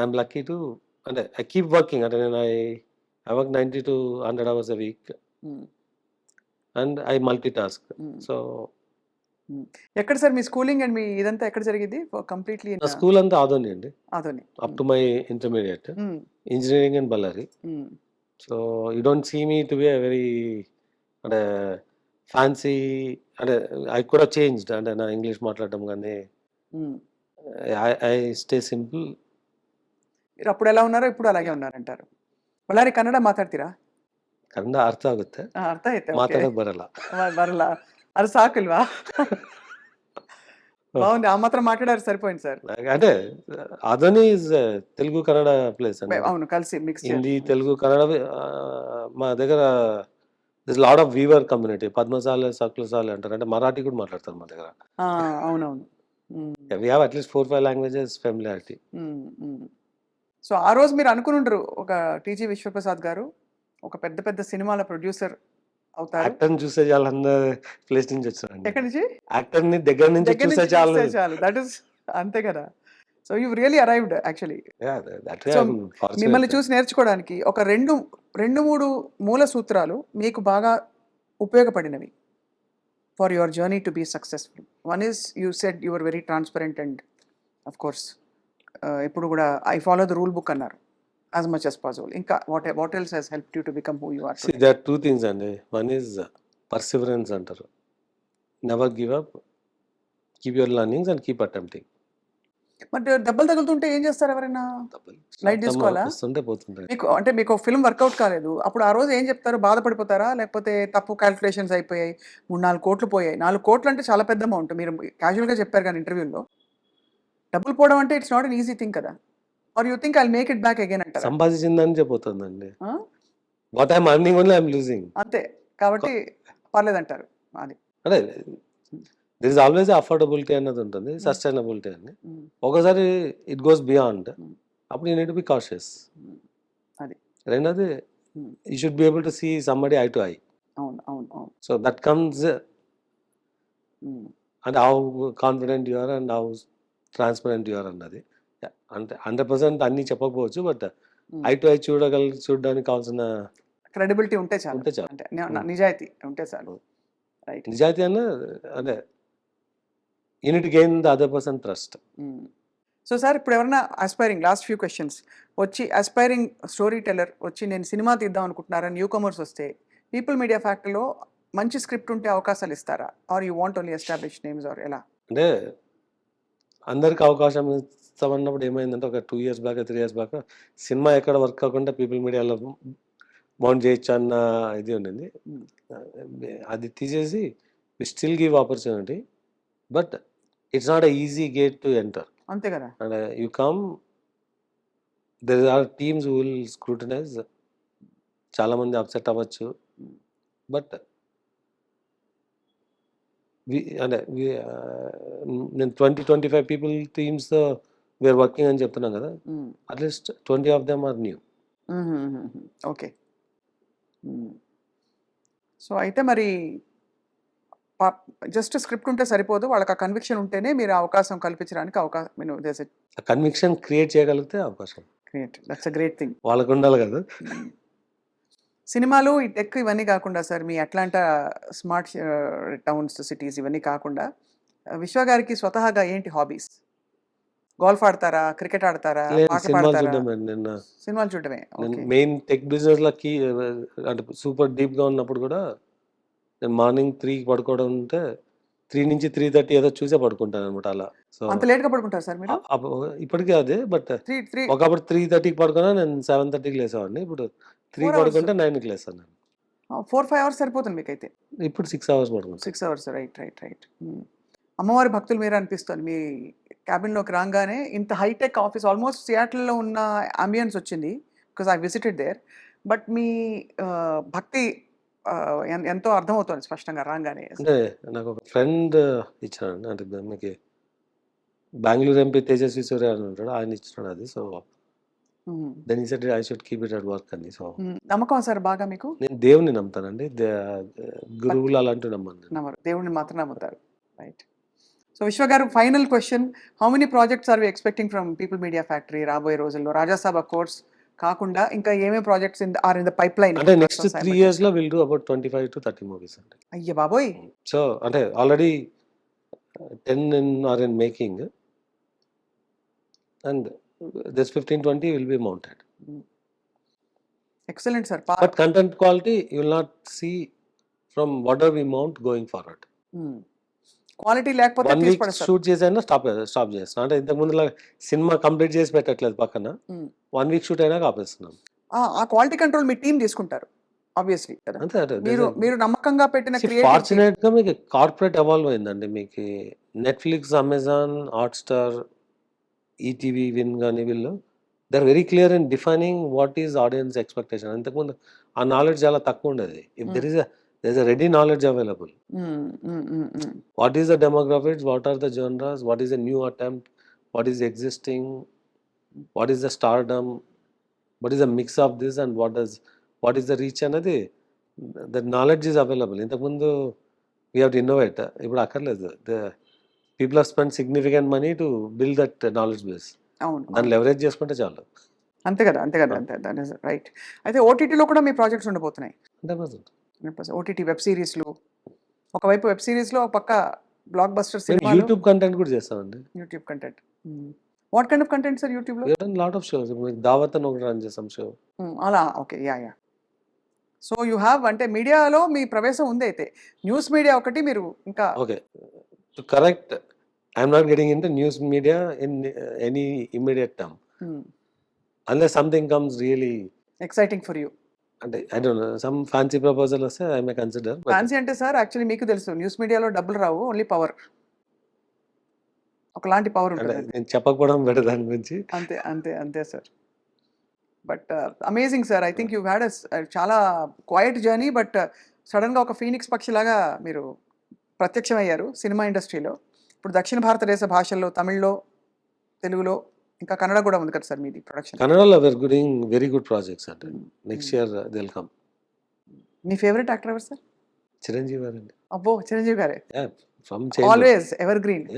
I'm lucky to అంటే ఐ కీప్ వర్కింగ్. అంటే నేను I work 90 to 100 hours a week and I multi task. So ఎక్కడ sir me schooling and మీ ఇదంతా ఎక్కడ జరిగింది కంప్లీట్లీ? నా school అంతా ఆదోని అండి. Adoni. Up to my intermediate engineering in Ballari. So you don't see me to be a very అంటే fancy అంటే I కూడా చేంజ్డ్ అంటే నా ఇంగ్లీష్ మాట్లాడడం కానీ ఐ స్టే సింపుల్. మీరు అప్పుడు ఎలా ఉన్నారో ఇప్పుడు అలాగే ఉన్నారంటారు. ಬಳ್ಳಾರಿ ಕನ್ನಡ ಮಾತಾಡ್ತೀರಾ? ಕನ್ನಡ ಅರ್ಥ ಆಗುತ್ತೆ, ಅರ್ಥ ಆಯ್ತಾ? ಮಾತಾಡೋಕೆ ಬರಲ್ಲ. ಬರಲ್ಲ, ಅದು ಸಾಕಲ್ವಾ? బాగుంది, ఆ మాత్రం మాట్లాడారు సరిపోయింది సార్. అంటే అదని తెలుగు కన్నడ ప్లేస్ అండి. అవును, కలిసి మిక్స్ హిందీ తెలుగు కన్నడ మా దగ్గర lot of weaver community. Padmashali Sakulashali అంటారు, అంటే మరాఠీ కూడా మాట్లాడతారు మా దగ్గర. అవునవును. We have at least 4-5 languages familiarity. So ఆ రోజు మీరు అనుకుని ఉండరు ఒక టీజీ విశ్వప్రసాద్ గారు ఒక పెద్ద పెద్ద సినిమాల ప్రొడ్యూసర్ అవుతారు. యాక్టర్ చూసే చాలా ప్లేస్ నుంచి వచ్చారండి. ఎక్కడి నుంచి? యాక్టర్ ని దగ్గర నుంచి చూసే చాలు. దట్ ఇస్ అంతే కదా. So you really arrived actually. మిమ్మల్ని చూసి నేర్చుకోవడానికి ఒక రెండు మూడు మూల సూత్రాలు మీకు బాగా ఉపయోగపడినవి for your journey to be successful. One is you said you are very transparent and of course ఇప్పుడు కూడా I follow the rulebook అన్నారు as much as possible. ఇంకా what else has helped you to become who you are today? See, there are two things అండి. One is perseverance అంటారు. Never give up. Keep your learnings and keep attempting. But దెబ్బలు తగులుతుంటే ఏం చేస్తారు ఎవరైనా? Light తీసుకోవాలా? వస్తుంటే పోతుంటాయి. మీకు అంటే మీకు ఫిల్మ్ వర్కౌట్ కాలేదు, అప్పుడు ఆ రోజు ఏం చెప్తారు? బాధపడిపోతారా? లేకపోతే తప్పు క్యాలిక్యులేషన్స్ అయిపోయాయి, 3-4 కోట్లు పోయాయి? 4 కోట్లు అంటే చాలా పెద్ద అమౌంట్. మీరు క్యాజువల్గా చెప్పారు కానీ ఇంటర్వ్యూలో, డబ్బులు పోవడం అంటే it's not an easy thing కదా. Are you think I will make it back again అంటారా? సంపాదించిందని చెప్పొతుందండి. What I'm earning only I'm losing. అంతే కాబట్టి పర్లేదంటారు. అది అంటే దిర్ ఇస్ ఆల్వేస్ అఫోర్డబిలిటీ అన్నది ఉంటుంది, సస్టైనబిలిటీ అని. ఒకసారి ఇట్ గోస్ బియాండ్, అప్పుడు you need to be cautious. అది రెండోది you should be able to see somebody eye to eye. అవును అవును అవును. So that comes and how confident you are and how transparent you are అన్నది. అంటే 100% అన్నీ చెప్పకపోవచ్చు, బట్ ఐ టు ఐ చూడడానికి కావాల్సిన క్రెడిబిలిటీ ఉంటే చాలు. ఉంటే చాలు. అంటే నిజాయితీ ఉంటే చాలు. రైట్. నిజాయితీ అన్న అదే you need gain the other person trust. So sir ఇప్పుడు ఎవరైనా ఆస్పైరింగ్ లాస్ట్ ఫ్యూ క్వశ్చన్స్ వచ్చి ఆస్పైరింగ్ స్టోరీ టెల్లర్ వచ్చి నేను సినిమా తీద్దాం అనుకుంటున్నారా న్యూ కమర్స్ వస్తే పీపుల్ మీడియా ఫ్యాక్టరీలో మంచి స్క్రిప్ట్ ఉంటే అవకాశాలు ఇస్తారా or you want only establish names or ఎలా? అంటే అందరికి అవకాశం ఇస్తామన్నప్పుడు ఏమైందంటే ఒక 2 years back 3 years back cinema ఎక్కడ వర్క్ కాకుండా పీపుల్ మీడియాలో మౌంట్ చేయొచ్చు అన్న ఇది ఉండింది. అది తీసేసి we still give opportunity but it's not a easy gate to enter. అంతే కదా. And you come there are teams who will scrutinize. చాలామంది అప్సెట్ అవ్వచ్చు బట్ అంటే నేను 20-25 పీపుల్ టీమ్స్తో వీఆర్ వర్కింగ్ అని చెప్తున్నాం కదా, at least 20 of them are new. Okay. So అయితే మరి జస్ట్ స్క్రిప్ట్ ఉంటే సరిపోదు, వాళ్ళకి ఆ కన్విక్షన్ ఉంటేనే మీరు అవకాశం కల్పించడానికి అవకాశం కన్విక్షన్ క్రియేట్ చేయగలిగితే అవకాశం create. That's a great thing. వాళ్ళకు ఉండాలి కదా. సినిమాలు ఈ టెక్ ఇవన్నీ కాకుండా సార్ మీ అట్లాంటా స్మార్ట్ టౌన్స్ సిటీస్ ఇవన్నీ కాకుండా విశ్వ గారికి స్వతహాగా ఏంటి హాబీస్? గోల్ఫ్ ఆడతారా, క్రికెట్ ఆడతారా, పాటలు సినిమాలు పాడతారా? చూడడమే. నిన్న సినిమాలు చూడటమే. ఓకే. మెయిన్ టెక్ బిజినెస్ లకి అంటే సూపర్ డీప్ గా ఉన్నప్పుడు కూడా నేను మార్నింగ్ 3కి పడుకోవడం ఉంటే 3 నుంచి 3:30 ఏదో చూసే పడుకుంటాను అనమాట అలా. సో అంత లేట్ గా పడుకుంటారు సార్ మీరు? ఇప్పటికీ అదే బట్ 3 ఒకప్పుడు 3:30కి పడుకున్నా నేను 7:30కి లేసేవాడిని. ఇప్పుడు 3 4 hours. పడుకుంటే 9కి లేస్తాను నేను. 4-5 అవర్స్ సరిపోతుంది మీకైతే. ఇప్పుడు 6 hours పడుకుంటాను. 6 అవర్స్. రైట్. అమ్మవారి భక్తులు మీరు అనిపిస్తుంది. మీ క్యాబిన్లోకి రాగానే ఇంత హైటెక్ ఆఫీస్ ఆల్మోస్ట్ సియాటిల్లో ఉన్న అంబియన్స్ వచ్చింది because I visited there. But మీ భక్తి ఎంతో అర్థమవుతుంది స్పష్టంగా రాగానే. అంటే నాకు ఒక ఫ్రెండ్ ఇచ్చాడు, అంటే మీకు బెంగళూరు ఎంపీ తేజస్వి సూర్య అని ఉంటాడు, ఆయన ఇచ్చినాడు అది. సో దెన్ ఈ said I should keep it at work అని. సో నమ్మకం సార్ బాగా మీకు? నేను దేవుని నమ్ముతానండి, గురువులు అలాంటివి నమ్మను. నమ్మరు, దేవుడిని మాత్రం నమ్ముతారు. Right. So Vishwa garu final question, how many projects are we expecting from People media Factory రాబోయే రోజుల్లో? రాజాసాబ్ ఆఫ్ కోర్స్ కాకుండా ఇంకా ఏమేమి projects are in the pipeline? అంటే నెక్స్ట్ 3 years లో will do about 25 to 30 movies అండి. అయ్య బాబోయ్. సో అంటే already 10 are in making and this 15-20 will be mounted. Excellent sir. But content quality you will not see from what ever we mount going forward. Quality లేకపోతే 1 week shoot చేసైనా stop చేస్తాను. అంటే ఇంతకు ముందు సినిమా కంప్లీట్ చేసి పెట్టట్లేదు పక్కన, 1 week shoot అయినా ఆపేస్తున్నాం. ఆ క్వాలిటీ కంట్రోల్ మీ టీం తీసుకుంటారు ఆబ్వియస్లీ కదా. అంతే. మీరు నమ్మకంగా పెట్టిన ఫార్చునేట్ గా మీకు కార్పొరేట్ ఎవాల్వ్ అయిందండి. మీకు Netflix, Amazon, Hotstar, ETV, Win కానీ వీళ్ళు they are very clear in defining what is audience expectation. ఇంతకుముందు ఆ నాలెడ్జ్ చాలా తక్కువ ఉండేది. If there is a ready knowledge available. What is the demographics, what are the genres, what is the new attempt, what is existing, what is the stardom, what is the mix of this, and what is the reach అనేది the knowledge is available. ఇంతకుముందు we have to innovate. ఇప్పుడు అక్కర్లేదు. The people have spent significant money to build that knowledge base. దాన్ని leverage చేసుకుంటే చాలు. అంతే కదా. That is right. అయితే ఓటీటీలో కూడా మీ ప్రాజెక్ట్స్ ఉండబోతున్నాయి. 100%. ఓటీటీ వెబ్ సిరీస్లు, ఒకవైపు వెబ్ సిరీస్లో ఒక పక్క బ్లాక్ బస్టర్ సినిమా, యూట్యూబ్ కంటెంట్ కూడా చేస్తామండి. YouTube content. What kind of content sir యూట్యూబ్లో? Lot of shows. దావత్ అని ఒకటి రన్ చేసాం షో. అలా. Okay. Yeah. So you have అంటే మీడియాలో మీ ప్రవేశం ఉంది. అయితే న్యూస్ మీడియా ఒకటి మీరు ఇంకా okay correct. I'm not getting in to news media in any immediate term unless something comes really exciting for you. అంటే I don't know, some fancy proposal వస్తే ఐ మే కన్సిడర్. ఫ్యాన్సీ అంటే sir actually మీకు తెలుసు news మీడియాలో డబ్బులు రావు, only power. ఒకలాంటి power ఉంటుంది. నేను చెప్పకపోవడం బెటర్ దాని గురించి. అంతే sir. But amazing sir. I think you had చాలా క్వైట్ జర్నీ, బట్ సడన్గా ఒక ఫీనిక్స్ పక్షిలాగా మీరు ప్రత్యక్షమయ్యారు సినిమా ఇండస్ట్రీలో. ఇప్పుడు దక్షిణ భారతదేశ భాషల్లో తమిళ్లో, తెలుగులో, ఇంకా కన్నడ కూడా ఉంది కదా సార్ మీది ప్రొడక్షన్? కన్నడలో we're doing very good projects అంటే నెక్స్ట్ ఇయర్ they'll come. మీ ఫేవరెట్ యాక్టర్ ఎవరు సార్? చిరంజీవి గారండి. అబ్బో, చిరంజీవి గారే. From always ever green.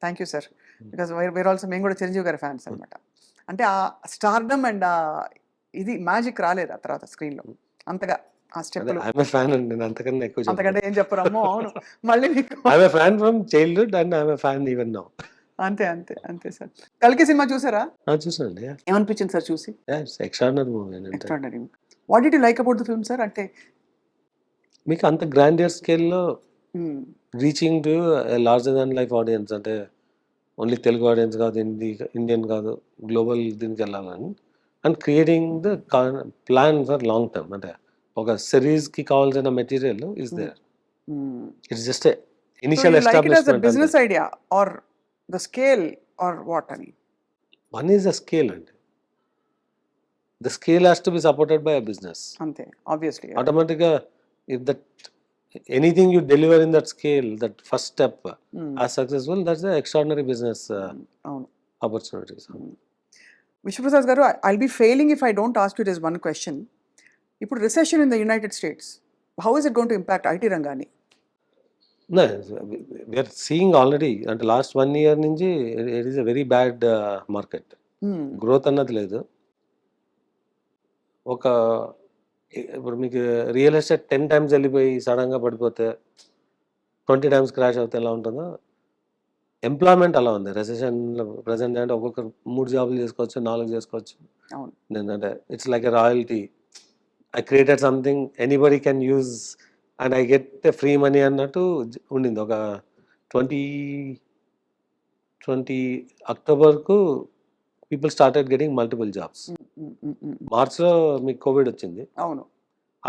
Thank you sir. Because wear also మేము కూడా చిరంజీవి గారి ఫ్యాన్స్ అనమాట. అంటే ఆ స్టార్డమ్ అండ్ ఇది మ్యాజిక్ రాలేదు ఆ తర్వాత స్క్రీన్లో అంతగా ఆ అదే స్టెప్పులు ఐఎమ్ ఫ్యాన్ అండి, నేను అంతకన్నా ఎక్కువ చెప్పను. అంతకంటే ఏం చెప్పరు అమ్మో అవును మళ్ళీ మీకు I'm fan from childhood and I'm fan even now. అంతే అంతే అంతే సార్. కల్కి సినిమా చూసారా? చూసానండి. ఏమనిపించింది సార్ చూసి? ఎక్స్ట్రాడినరీ మూవీ అంటే extraordinary. What did you like about the film sir? అంటే మీకు అంత గ్రాండియర్ స్కేల్లో hmm. Reaching to larger than life audience, అంటే ఓన్లీ తెలుగు ఆడియన్స్ కాదు, ఇండియన్ కాదు, గ్లోబల్ దీనికి వెళ్ళాలని and creating the plan for long term. అంటే ఒక సిరీస్కి కావాల్సిన material is there. It's just So initial you like it as a establishment. business idea or the scale or what అని? One is the scale అండి. The scale has to be supported by a business. అంతే obviously. ఆటోమేటిక్గా if that anything you deliver in that scale, that first step are successful, that's the extraordinary business అవును. Opportunities. Vishwaprasad garu, I'll be failing if I don't ask you this one question. ఇప్పుడు recession in the United States, how is it going to impact IT రంగాన్ని? No, we are seeing already అంటే last 1 year నుంచి it is a very bad market. Growth అన్నది లేదు. ఒక ఇప్పుడు మీకు real estate 10 times వెళ్ళిపోయి సడన్గా పడిపోతే 20 times క్రాష్ అవుతే ఎలా ఉంటుందో, ఎంప్లాయ్మెంట్ అలా ఉంది రెసెషన్లో ప్రజెంట్. అంటే ఒక్కొక్కరు 3 జాబులు చేసుకోవచ్చు, 4 చేసుకోవచ్చు. అవును. అంటే it's like a royalty. I created something anybody can use and I get free money అన్నట్టు ఉండింది. ఒక 2020 అక్టోబర్కు people started getting multiple jobs. మార్చ్లో మీకు కోవిడ్ వచ్చింది. అవును.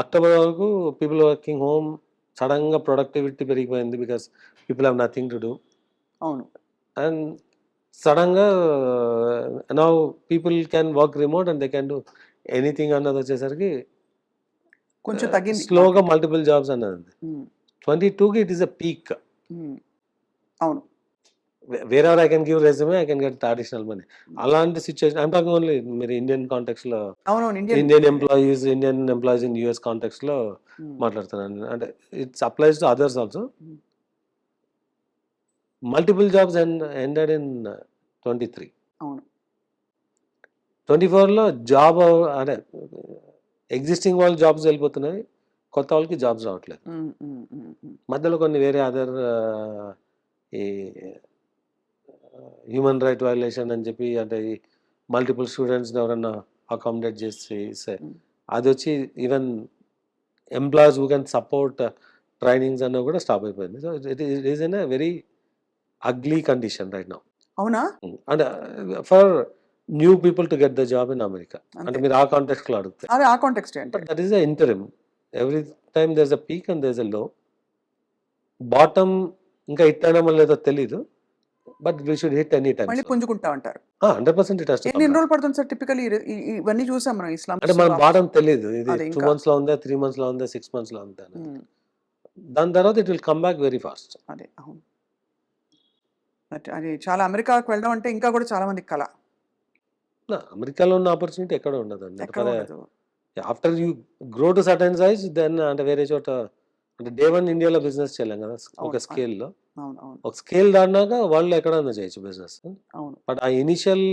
అక్టోబర్ వరకు పీపుల్ వర్కింగ్ హోమ్, సడన్గా ప్రొడక్టివిటీ పెరిగిపోయింది because people have nothing to do. అవును. అండ్ సడన్గా now people can work remote and they can do anything అన్నది వచ్చేసరికి కొంచెం తగ్గింది. స్లోగా మల్టిపుల్ జాబ్స్ అన్నది. 22కి ఇట్ ఈస్ అ పీక్. అవును. Wherever I can give resume, I can get additional money. అలాంటి సిచ్యువేషన్ ఐమ్ టాకింగ్ ఓన్లీ మీరు ఇండియన్ కాంటెక్స్లో, అవునవును. ఇండియన్ ఎంప్లాయీస్ ఇన్ యూఎస్ కాంటెక్స్లో మాట్లాడుతున్నాను. అంటే it's applies to others also. Multiple jobs ended in 23. అవును. 24లో జాబ్ అంటే ఎగ్జిస్టింగ్ వాళ్ళు జాబ్స్ వెళ్ళిపోతున్నాయి, కొత్త వాళ్ళకి జాబ్స్ రావట్లేదు. మధ్యలో కొన్ని వేరే అదర్ ఈ హ్యూమన్ రైట్ వైలేషన్ అని చెప్పి, అంటే ఈ మల్టిపుల్ స్టూడెంట్స్ని ఎవరన్నా అకామిడేట్ చేసి అది వచ్చి even employees who can support trainings అన్న కూడా స్టాప్ అయిపోయింది. So it is in a very ugly condition right now. అవునా? అంటే for new people to get the job in America. అంటే మీరు ఆ కాంటెక్స్ట్లో అడిగితే, అదే ఆ కాంటెక్స్ట్ అంటే that is the interim. Every time there is a peak and there is a low. Bottom ఇంకా హిట్ అయినా లేదో తెలీదు, but we should hit any time. మళ్ళీ పుంజుకుంటా ఉంటారు. 100% ఇట్ హస్ టు కమ్ ఎన్ని బ్యాక్. రోజులు పడుతుంది సార్ టిపికల్లీ? ఇవన్నీ చూసాం మనం ఈ అంటే మన స్లమ్స్. బాటమ్ తెలీదు, ఇది అదే 2 ఇంకా. monthsలో ఉందా, 3 monthsలో ఉందా, 6 monthsలో ఉందా అనేది. దాని తర్వాత it will come back very fast. అదే అవును. అది చాలా అమెరికాకు వెళ్ళడం అంటే ఇంకా కూడా చాలా మందికి కళ. అమెరికాలో ఉన్న ఆపర్చునిటీ ఎక్కడ ఉండదండి. ఎక్కడ ఉండదు. After you grow to certain size then అంటే వేరే చోట, అంటే డే 1 ఇండియాలో బిజినెస్ చేయలేం కదా ఒక అవును. స్కేల్లో. అవును. అవును. ఒక స్కేల్ దాటినాక వాళ్ళు ఎక్కడన్నా చేయొచ్చు బిజినెస్. అవును. బట్ ఆ initial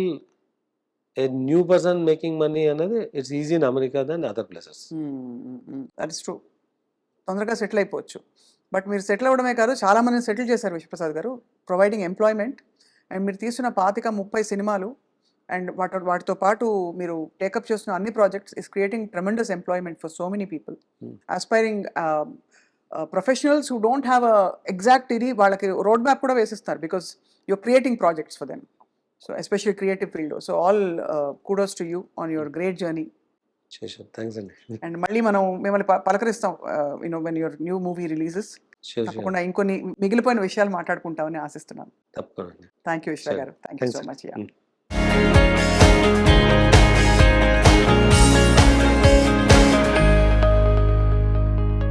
a new person making money అనేది it's easy in America then other places. That is true. తొందరగా సెటిల్ అయిపోవచ్చు. బట్ మీరు సెటిల్ అవ్వడమే కాదు, చాలా మందిని సెటిల్ చేశారు విశ్వప్రసాద్ గారు, ప్రొవైడింగ్ ఎంప్లాయ్మెంట్. అండ్ మీరు తీసిన 25-30 సినిమాలు అండ్ వాటితో పాటు మీరు టేకప్ చేస్తున్న అన్ని projects is creating tremendous employment for so many people, aspiring professionals who don't have a exact ఇది, వాళ్ళకి రోడ్ మ్యాప్ కూడా వేసిస్తారు because your creating projects for them. So especially creative field. So all kudos to you on your great journey. Thanks అండి. And మళ్ళీ మనం మిమ్మల్ని పలకరిస్తాం when your new movie releases. తప్పకుండా ఇంకొన్ని మిగిలిపోయిన విషయాలు మాట్లాడుకుంటామని ఆశిస్తున్నాను. తప్పకుండా. థ్యాంక్ యూ విశ్వ garu. Thank you so much.